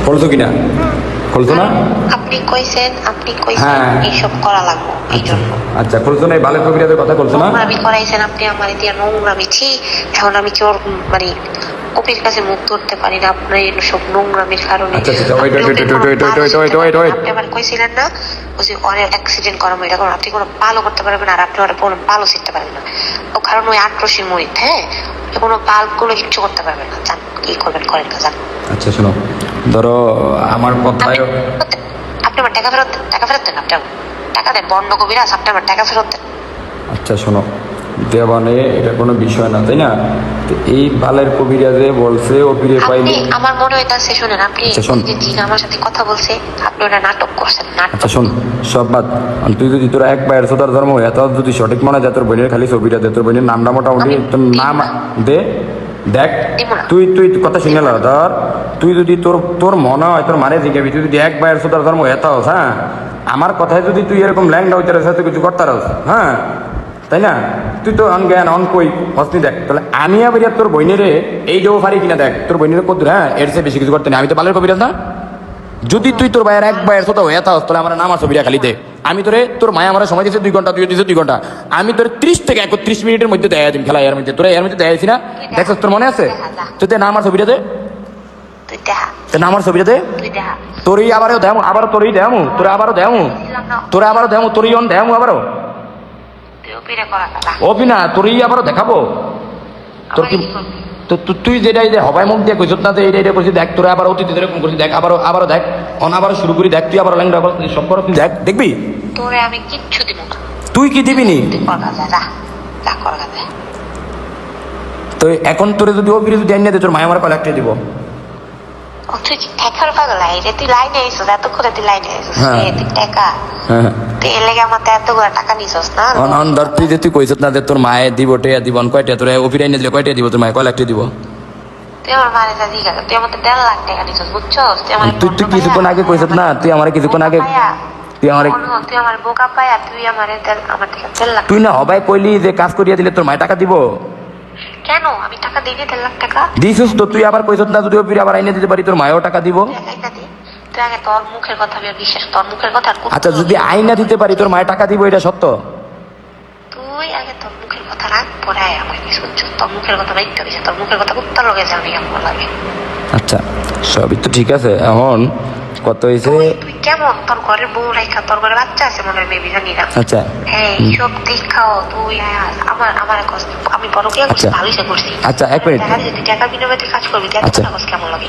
খুলছো কিনা? খুলছো না? আপনি কইছেন এইসব করা লাগবে এই জন্য। আচ্ছা খুলছো না? এই বালের কবিরাজের কথা খুলছো না? নোংরামি করাইছেন আপনি আমার দিয়া, নোংরামি। ছি, এখন আমি কি ওর মানে কপির কাছে মুখ ধরতে পারি না আপনার সব নোংরামির কারণে। আচ্ছা আপনি আমার কইছিলেন না ও যে অনেক অ্যাক্সিডেন্ট করা এটা কারণ আপনি কোনো পালও করতে পারবেন আর আপনি ওরা কোনো পালও শিখতে পারবেন না। ও কারণ ওই আক্রোশীর মরিত, হ্যাঁ, কোনো পালগুলো কিচ্ছু করতে পারবেন না। জান কি করবেন করেন না, জান। আচ্ছা শোনো, ধরো আমার কথায় আপনি আমার টাকা ফেরত দেন, আপনি টাকা দেন, বন্ড কবিরাজ, আপনি আমার টাকা ফেরত দেন। আচ্ছা শোনো, দেওয়ানে এটা কোনো বিষয় না, তাই না? তো এই বালের কবিরাজে বলছে ও ফিরে পাইনি। আমার মনে হইতাছে, শুনেন আপনি যে দিন আমার সাথে কথা বলছে আপনি ওটা নাটক করছেন, নাটক। আচ্ছা শোন, সব বাদ। তুই যদি তোরা এক পায়ের সোতার ধর্ম এত যদি সঠিক মনে যায় তোর বোনের খালি ছবিটা দে, তোর বোনের নামটা মোটামুটি তোর নাম দে। দেখ তুই তুই কথা শুনে ল, ধর তুই যদি তোর মনে হয় তোর মারে জিজ্ঞাবি, তুই যদি এক পায়ের সোতার ধর্ম এত হস, হ্যাঁ, আমার কথায় যদি তুই এরকম ল্যাংডা হইতে সাথে কিছু করতে পারস, হ্যাঁ, তাই না? তুই তো অনজ্ঞান অন কই হসনি। দেখ তাহলে আমি আবার তোর বইনেরে এই দেবো পারি কিনা, দেখ তোর বইনের কত, হ্যাঁ, এর চেয়ে বেশি কিছু করতে নেই। আমি তো বালের কবিরাজ না। যদি তুই তোর ভাইয়ের এক ভাইয়ের কোথাও হয়ে থাকস তাহলে আমার নাম আর ছবিটা খালি দে। আমি তোরে, তোর মায়া আমার সময় দিয়েছে 2 ঘন্টা, তুই দিয়েছে 2 ঘন্টা, আমি তোর 30 থেকে 31 মিনিটের মধ্যে দেয় দিন খেলা। এর মধ্যে তোরা এর মধ্যে দেয়াইছি না, দেখছিস? তোর মনে আছে? তুই নাম আর ছবিটা দে, তোর নাম আর ছবিটা দে। তোরই আবারও দেমু, আবারও তোরই দেমু, তোরে আবারও দেমু, তোরে আবারও দেমু, তোরই অন দেমু আবারও। অপি না, তোরই আবারও দেখাবো। তোর কি তুই যেটাই যে হবাই মুখ দিয়ে কইছত না যে এইটা করছি, দেখ তোরা আবার অতীত এরকম করছি, দেখ আবারও দেখ, আবারও শুরু করি, দেখ তুই আবার ল্যাংড়া সব করো, তুই দেখ, দেখবি? তোরে আমি কিচ্ছু দিব না। তুই কি দিবি নি? তো এখন তোরে যদি ও বিরোধী দেন না দে, তোর মায়া আমার কলেক্টে দিব। তুই কি টাকার পাগল? তুই লাইনে আইসস, এত করে তুই লাইনে আইসস, তুই টাকা, তুই এর লেগে আমার এতগুলো টাকা নিছস না। ধর তুই যে তুই কইছত না যে তোর মায়ে দিব টেয়া দিব, কয়টা তোর অফিরে এনে দিলে কয়টা দিব তোর মায়ে কলেক্টে দিব? তুই আমার মারে যা দিগা, তুই আমার 1.5 লাখ টাকা নিছস, বুঝছস? তুই কিছুক্ষণ আগে কইছত না, তুই আমার কিছুক্ষণ আগে তুই আমার বোকা পায়া তুই আমার থেকে 1.5 লাখ। তুই না হবাই কইলি যে কাজ করিয়া দিলে তোর মায়ে টাকা দিব। কেন আমি টাকা দিই 1.5 লাখ টাকা দিছিস তো, তুই আবার কইছত না যদি অফিরে আবার আইনে দিতে পারি তোর মায়েও টাকা দিব। তুই আগে তোর মুখের কথা বিশ্বাস, তোর মুখের কথা। আচ্ছা যদি আইনা দিতে পারি তোর মায়ের টাকা দিব, এটা সত্য? তুই আগে তোর মুখের কথা রাখ, পরে আমার কিছু তোর মুখের কথা বাইক দিছে, তোর মুখের কথা কুত্তার লগে যাবি কেমন লাগে। আচ্ছা সবই তো ঠিক আছে, এখন কত হয়েছে? তুই কেমন তোর ঘরের বউ রাখা, তোর ঘরে বাচ্চা আছে মনে হয়, বেবি জানি না। আচ্ছা হ্যাঁ, এইসব দেখাও তুই আমার আমি বড় কে করছি, ভালোই করছি। আচ্ছা 1 মিনিট, তুই টাকা বিনিময়ে কাজ করবি, আচ্ছা কেমন লাগে?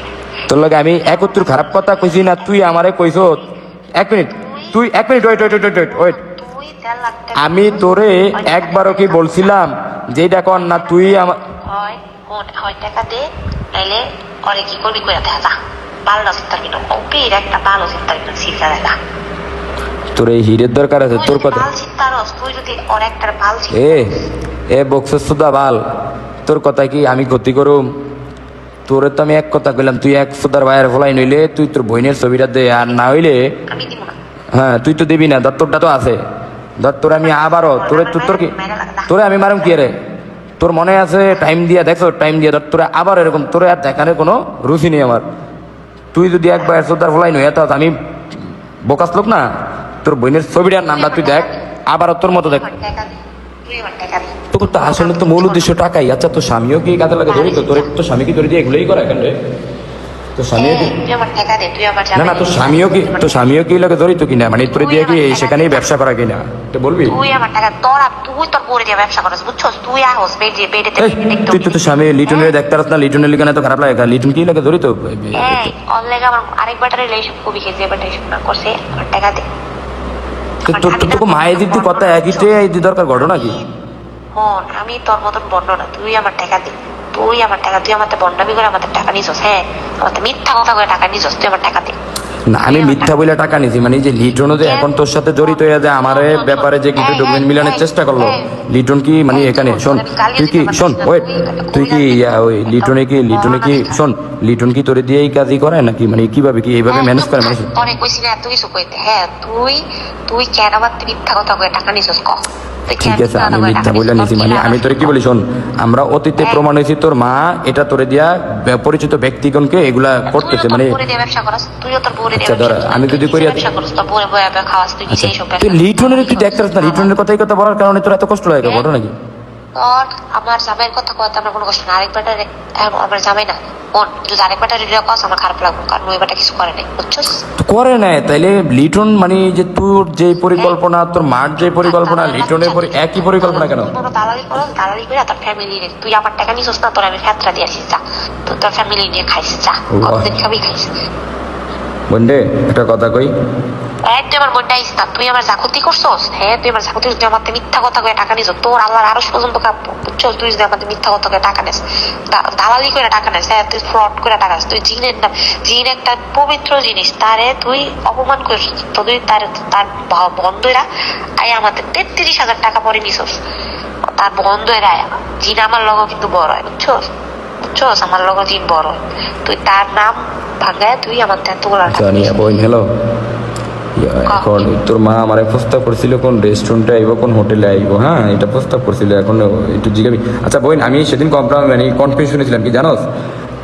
তোর লগে আমি একত্র খারাপ কথা কইছি না, তুই আমারে কইছ। 1 মিনিট, তুই 1 মিনিট ওয়েট। আমি তোরে একবারও কি বলছিলাম যে এটা কর না? তুই আমার হয় টাকা দে, নাইলে পরে কি করবি কইরা দেখা যা। ভালো চিন্তার কিনো ওপির একটা ভালো চিন্তার কিনো শিখা দেখা। তোর এই হিরের দরকার আছে তোর কথা। তুই যদি ওর একটা ভালো এ বক্সের সুদা ভাল, তোর কথা কি আমি ক্ষতি করুম? তোরে তো আমি এক কথা কইলাম, তুই 1 সুদার ভাইয়ের ফলাই নইলে তুই তোর বোনের ছবিটা দে, আর না হইলে আমি দিব না। হ্যাঁ তুই তো দিবি না, ধর তোরটা তো আছে, ধর তোর আমি আবারও তোর কি তোরে আমি মারুম কি রে? তোর মনে আছে টাইম দিয়া, দেখো টাইম দিয়া, ধর তোরে আবার এরকম, তোরে আর দেখানোর কোনো রুচি নেই আমার। তুই যদি একবার সুদার ফলাই নই এত আমি বোকাস লোক না। তোর বোনের ছবিটার নামটা তুই দেখ, আবারও তোর মতো দেখ। তোর তো আসলে তো মূল উদ্দেশ্য টাকাই। আচ্ছা তোর স্বামীও কি কাজে লাগে ধরি? তো তোর স্বামী কি ধরে দিয়ে এগুলোই করে কেন রে? তোর স্বামীও কি না তোর স্বামীও কি লাগে ধরি তো কিনা, মানে তোর দিয়ে কি সেখানেই ব্যবসা করা কিনা তো বলবি? তুই আমার টাকা তুই তোর বউরে দিয়ে ব্যবসা করছ, বুঝছস? তুই আহস বেডে তুই তো স্বামী লিটনের দেখতে পারছ না, লিটনের লিখানে তো খারাপ লাগে। লিটন কি লাগে ধরি তো অন লাগে আমার আরেকবার রিলেশন কবি খেয়ে এবার রিলেশন না করছে, আমার টাকা দে। তোকে মায়ের দিদি কথা একইতে এই দরকার ঘটনা কি? আমি তোর মতন বন্ড না, তুই আমার টাকা দে। তুই আমার বন্ডামি করে আমার টাকা নিছস, হ্যাঁ, আমার মিথ্যা কথা করে টাকা নিছস, তুই আমার টাকা দে। না আমি মিথ্যা বলে টাকা নিছি, মানে যে লিটনও যে এখন তোর সাথে জড়িত হয়ে যায় আমার ব্যাপারে যে কিছু ডকুমেন্ট মিলানোর চেষ্টা করলো, লিটন কি মানে এখানে শোন, তুই কি শোন ওয়েট, তুই কি ওই লিটনে কি শোন, লিটন কি তোরে দিয়ে এই কাজই করে নাকি, মানে কিভাবে কি এইভাবে ম্যানেজ করে মানুষ? অনেক কইছি না এত কিছু কইতে। হ্যাঁ তুই কেন আবার মিথ্যা কথা কয়ে টাকা নিছস ক? ঠিক আছে আমি মিথ্যা বলে নিছি মানে আমি তোরে কি বলি শোন আমরা অতীতে প্রমাণ হয়েছি তোর মা এটা তোরে দিয়া পরিচিত ব্যক্তিগণকে এগুলা করতেছে মানে ব্যবসা করস তুইও তোর বউরে আচ্ছা ধর আমি যদি করি ব্যবসা করস তোর বউরে বয়া খাওয়াস তুই সেই সব তুই লিটনের তুই দেখতে না লিটনের কথাই কথা বলার কারণে তোর এত কষ্ট লাগে বড় নাকি তোর আমার জামাইয়ের কথা কত আমার কোনো কষ্ট না আরেকবার আমার জামাই না কোন যদি আরেকবার রিডিও কস আমার খারাপ লাগবে কারণ ওই বেটা কিছু করে নাই বুঝছস করে নাই তাইলে লিটন মানে যে তোর যে পরিকল্পনা তোর মার যে পরিকল্পনা লিটনের একই পরিকল্পনা কেন দালালি করো দালালি করে তোর ফ্যামিলি রে তুই আমার টাকা নিছিস না তোর আমি ফেতরা দিয়েছিস যা তোর ফ্যামিলি নিয়ে খাইছিস যা কতদিন খাবি খাইছিস বন্ধে একটা কথা কই তুই আমার বোনটা আইস না তুই আমার জাকুতি করছস হ্যাঁ তুই আমার জাকুতি তুই আমার মিথ্যা কথা কয়ে টাকা নিছ তোর আল্লাহর আরো পর্যন্ত বুঝছস তুই যদি আমার মিথ্যা কথা কয়ে টাকা নেস দালালি করে টাকা নেস হ্যাঁ তুই ফ্রড করে টাকা নেস তুই জিনের নাম জিন একটা পবিত্র জিনিস তারে তুই অপমান করিস তো তুই তার বন্ধুরা আয় আমাদের 33,000 টাকা পরে নিছস তার বন্ধুরা আয় জিন আমার লগো কিন্তু বড় হয় বুঝছস বুঝছস আমার লগো জিন বড় হয় তুই তার নাম ভাঙায় তুই আমার এতগুলো জানি বোন হ্যালো এখন তোর মা আমার প্রস্তাব করছিল কোন রেস্টুরেন্টে আইব কোন হোটেলে আইব হ্যাঁ এটা প্রস্তাব করছিল এখন একটু জিজ্ঞাবি আচ্ছা বোন আমি সেদিন মানে কনফিউজ শুনেছিলাম কি জানোস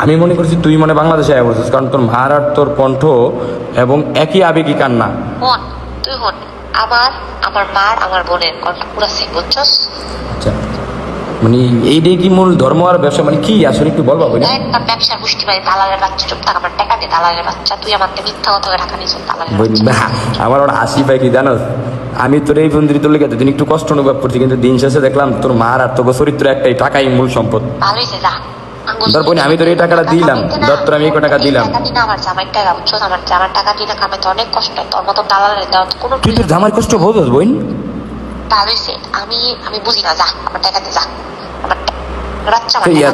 আমি মনে করছি তুই মনে বাংলাদেশে আয় বলছিস কারণ তোর মার আর তোর কণ্ঠ এবং একই আবেগী কান্না হন তুই হন আমার মার আমার বোনের কণ্ঠ পুরো সেম বুঝছস আচ্ছা মানে এইটাই কি মূল ধর্ম আর ব্যবসা মানে কি আসলে একটু বলবা বোন তার ব্যবসার পুষ্টি পাই দালালের বাচ্চা চুপ থাক আমার টাকা দে দালালের বাচ্চা তুই আমার মিথ্যা কথা টাকা নিয়েছিস দালালের বোন আমার ওর হাসি পাই কি জানোস আমি তোর এই বন্ধুরি তোর লেগে এতদিন একটু কষ্ট অনুভব করছি কিন্তু দিন শেষে দেখলাম তোর মার আর তোর চরিত্র একটাই টাকাই মূল সম্পদ ভালো হয়েছে যা ধর বোন আমি তোর এই টাকাটা দিলাম ধর তোর আমি এই টাকা দিলাম আমার জামাইয়ের টাকা বুঝছো আমার জামার টাকা দিয়ে কামাইতে অনেক কষ্ট হয় তোর মতো দালালের দেওয়া তো কোনো তুই তোর জামার কষ্ট বোঝস বোন ভালো হয়েছে আমি বুঝি না যা আমার টাকা দে যা আমার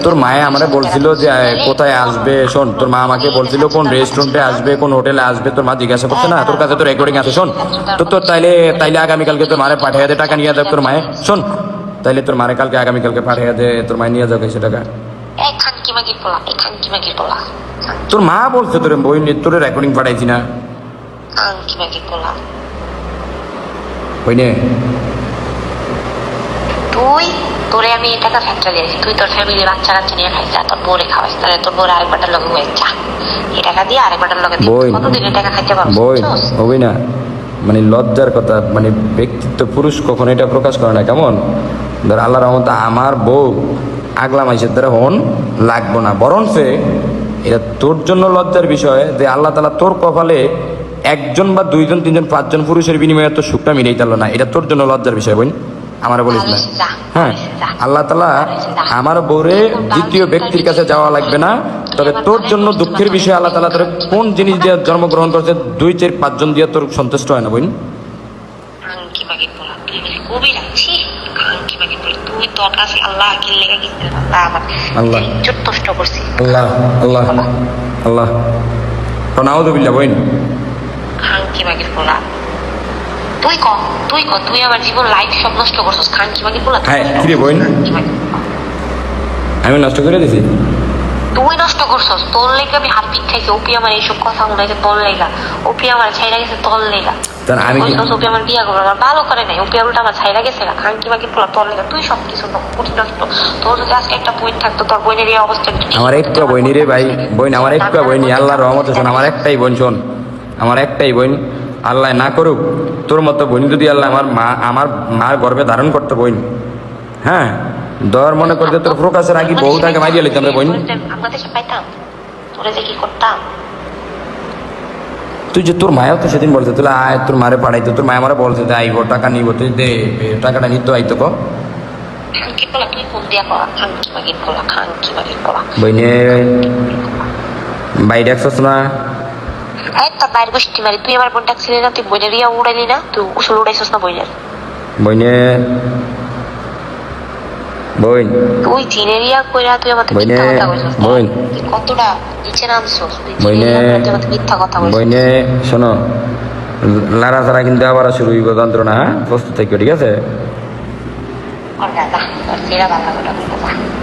তোর মায়ে আমারে বলছিল যে কোথায় আসবে শোন তোর মা আমাকে বলছিল কোন রেস্টুরেন্টে আসবে কোন হোটেলে আসবে তোর মা জিজ্ঞাসা করছে না তোর কাছে তো রেকর্ডিং আছে শোন তোর তাইলে আগামীকালকে তোর মারে পাঠিয়ে দে টাকা নিয়ে যাক তোর মায়ে শোন তাইলে তোর মারে কালকে আগামীকালকে পাঠিয়ে দে তোর মায়ে নিয়ে যাক এসে টাকা তোর মা বলছে তোর বই তোর রেকর্ডিং পাঠাইছি না বইনে তুই তোরে আমি এই টাকা ফ্যাক্টরি দিয়েছি তুই তোর ফ্যামিলি বাচ্চা কাচ্চা নিয়ে খাইস যা তোর বোরে খাওয়াইস তাহলে তোর বোরে আরেকবারটার লগে হয়ে যা এই টাকা দিয়ে আরেকবারটার লগে কতদিন এই টাকা খাইতে পারবো বই হবি না মানে লজ্জার কথা মানে ব্যক্তিত্ব পুরুষ কখনো এটা প্রকাশ করে না কেমন ধর আল্লাহর রহমতে আমার বউ আগলা মাইসের দ্বারা হন লাগবো না বরং সে এটা তোর জন্য লজ্জার বিষয় যে আল্লাহ তালা তোর কপালে একজন বা দুইজন তিনজন পাঁচজন পুরুষের বিনিময়ে তোর সুখটা মিলেই তাহলে না এটা তোর জন্য লজ্জার বিষয় বোন আমার বলিস না হ্যাঁ আল্লাহ তালা আমার বউরে দ্বিতীয় ব্যক্তির কাছে যাওয়া লাগবে না তবে তোর জন্য দুঃখের বিষয় আল্লাহ তালা তোর কোন জিনিস দিয়ে জন্মগ্রহণ করছে 2-4-5 জন দিয়ে তোর সন্তুষ্ট হয় না বোন আল্লাহ আল্লাহ আল্লাহ নাউযুবিল্লাহ বোন তুই আমার জীবন লাইফ সব নষ্ট করছিস খানকি মাগি বলা হ্যাঁ কি রে বোন আমি নষ্ট করে দিছি তুই নষ্ট করছিস তোর লেগে আমি হাত পিট খাইছি ওপি আমার এইসব কথা মনে হয়েছে তোর লেগা ওপি আমার ছাইরা গেছে তোর লেগা আমি ওপি আমার বিয়া করবো আমার ভালো করে নাই ওপি উল্টা আমার ছাইরা গেছে না খানকি মাগি বলা তোর লেগা তুই সব কিছু কোটি নষ্ট তোর যদি আজকে একটা বই থাকতো তোর বইনের এই অবস্থা আমার একটা বইনি রে ভাই বোন আমার একটা বইনি আল্লাহর রহমতে শোন আমার একটাই বোন শোন আমার একটাই বোন আল্লাহ না করুক তোর মতো বোন যদি আল্লাহ আমার মার গর্ভে ধারণ করতে বোন হ্যাঁ দর মনে করতে তোর প্রকাশের আগে বহুটাকে মারিয়ে লিখতাম রে বোন তুই যে তোর মায়াও তো সেদিন বলছে তুই আয় তোর মারে পাঠাইতো তোর মায়া মারা বলছে যে আইব টাকা নিব তুই দে টাকাটা নিত আইতো ক বইনে বাইরে একশো না বাইরে বসতে মারি তুই আমার বোনটা ছিলি না তুই বইনের ইয়া উড়াইলি না তুই উসুল উড়াইছিস না বইনের বইনে বোন তুই জিনের ইয়া কইরা তুই আমাকে মিথ্যা কথা কইছিস বোন তুই কতটা নিচে নামছিস তুই বইনে তুই আমাকে মিথ্যা কথা কইছিস বইনে শোনো লারা সারা কিন্তু আবার শুরু হইব যন্ত্রণা প্রস্তুত থাকবে ঠিক আছে আর দাদা তোর সেরা বাবা কথা বলতে